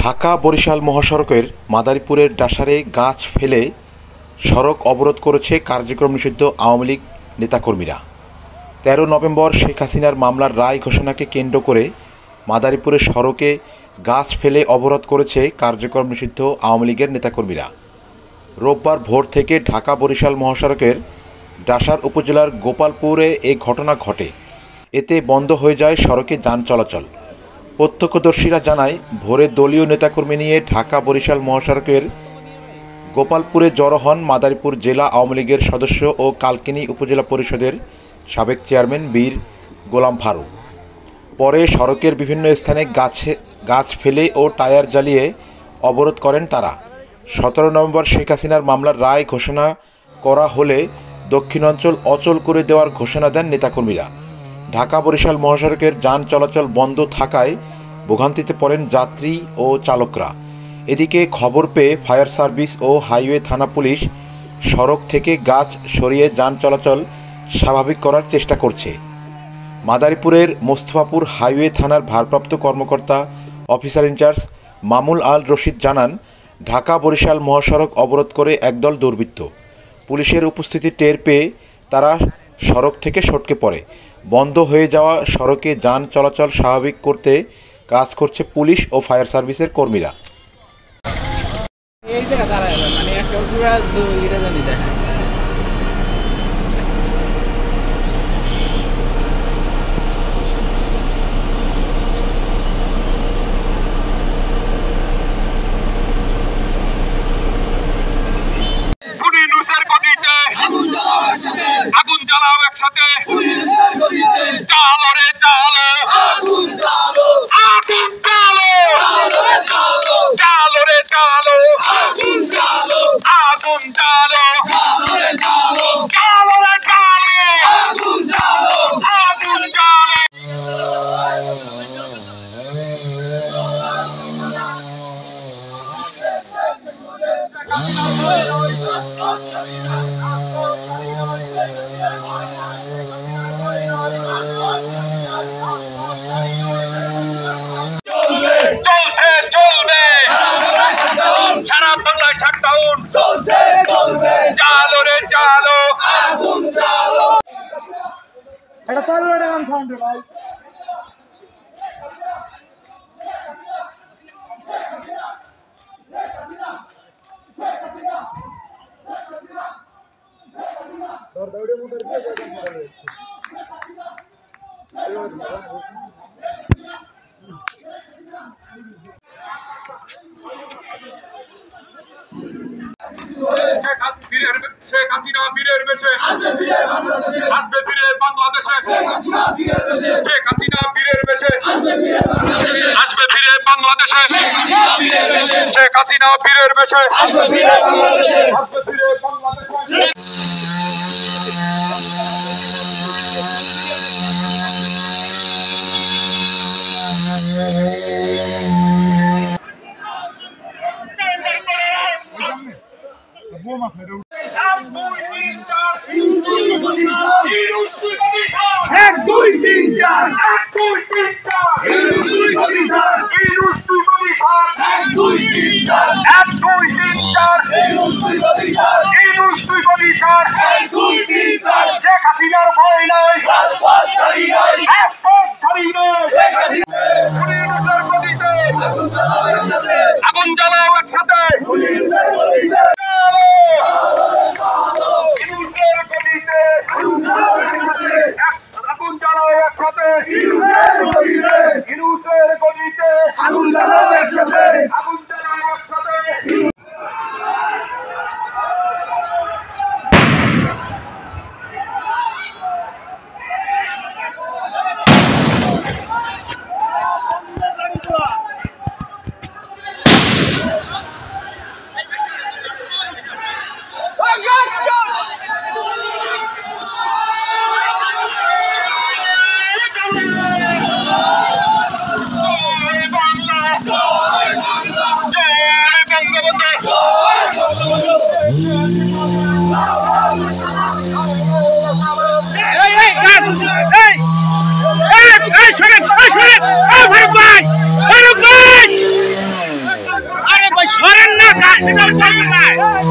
ঢাকা বরিশাল মহাসড়কের মাদারীপুরের ডাসারে গাছ ফেলে সড়ক অবরোধ করেছে কার্যক্রম নিষিদ্ধ আওয়ামী লীগ নেতাকর্মীরা। ১৩ নভেম্বর শেখ হাসিনার মামলার রায় ঘোষণাকে কেন্দ্র করে মাদারীপুরের সড়কে গাছ ফেলে অবরোধ করেছে কার্যক্রম নিষিদ্ধ আওয়ামী লীগের নেতাকর্মীরা। রোববার ভোর থেকে ঢাকা বরিশাল মহাসড়কের ডাসার উপজেলার গোপালপুরে এই ঘটনা ঘটে। এতে বন্ধ হয়ে যায় সড়কে যান চলাচল। প্রত্যক্ষদর্শীরা জানায়, ভোরে দলীয় নেতাকর্মী নিয়ে ঢাকা বরিশাল মহাসড়কের গোপালপুরে জড়ো হন মাদারীপুর জেলা আওয়ামী লীগের সদস্য ও কালকিনি উপজেলা পরিষদের সাবেক চেয়ারম্যান বীর গোলাম ফারুক। পরে সড়কের বিভিন্ন স্থানে গাছ ফেলে ও টায়ার জ্বালিয়ে অবরোধ করেন তারা। ১৭ নভেম্বর শেখ হাসিনার মামলার রায় ঘোষণা করা হলে দক্ষিণাঞ্চল অচল করে দেওয়ার ঘোষণা দেন নেতাকর্মীরা। ঢাকা বরিশাল মহাসড়কের যান চলাচল বন্ধ থাকায় ভোগান্তিতে পড়েন যাত্রী ও চালকরা। এদিকে খবর পেয়ে ফায়ার সার্ভিস ও হাইওয়ে থানা পুলিশ সড়ক থেকে গাছ সরিয়ে যান চলাচল স্বাভাবিক করার চেষ্টা করছে। মাদারীপুরের মোস্তফাপুর হাইওয়ে থানার ভারপ্রাপ্ত কর্মকর্তা অফিসার ইনচার্জ মামুল আল রশিদ জানান, ঢাকা বরিশাল মহাসড়ক অবরোধ করে একদল দুর্বৃত্ত। পুলিশের উপস্থিতি টের পেয়ে তারা সড়ক থেকে সটকে পড়ে। বন্ধ হয়ে যাওয়া সড়কে যান চলাচল স্বাভাবিক করতে কাজ করছে পুলিশ ও ফায়ার সার্ভিসের কর্মীরা। আগুন জ্বালাও একসাথে, চালো রে চালো, আগুন জ্বালো, আগুন জ্বালো, চালো রে চালো, আগুন জ্বালো, আগুন জ্বালো, চালো রে চালো, চালো রে চালো, আগুন জ্বালো, আগুন জ্বালো। চলছে চলবে সারা বাংলায় শাটডাউন, চলছে চলবে, চালো রে চালো, আগুন জ্বালো। এটা চালু রে গান সাউন্ড ভাই। দৌড়ে মোটর দিয়ে শেখ হাসিনা বীরের বেশে আসবে ফিরে বাংলাদেশে, শেখ হাসিনা বীরের বেশে আসবে ফিরে বাংলাদেশে, শেখ হাসিনা বীরের বেশে আসবে ফিরে বাংলাদেশে। এক দুই তিন চার, এক দুই তিন চার, এক দুই তিন চার, এক দুই তিন চার, এক দুই তিন চার। শেখ হাসিনার ভয় নাই, রাজপথ ছাড়ি নাই, রাজপথ ছাড়ি নাই। আগুন জ্বালাও একসাথে, আগুন জ্বালাও একসাথে, ইনুসের গলিতে আগুন জ্বালাও একসাথে, আগুন জ্বালাও একসাথে। সেটা ছাড়বেন না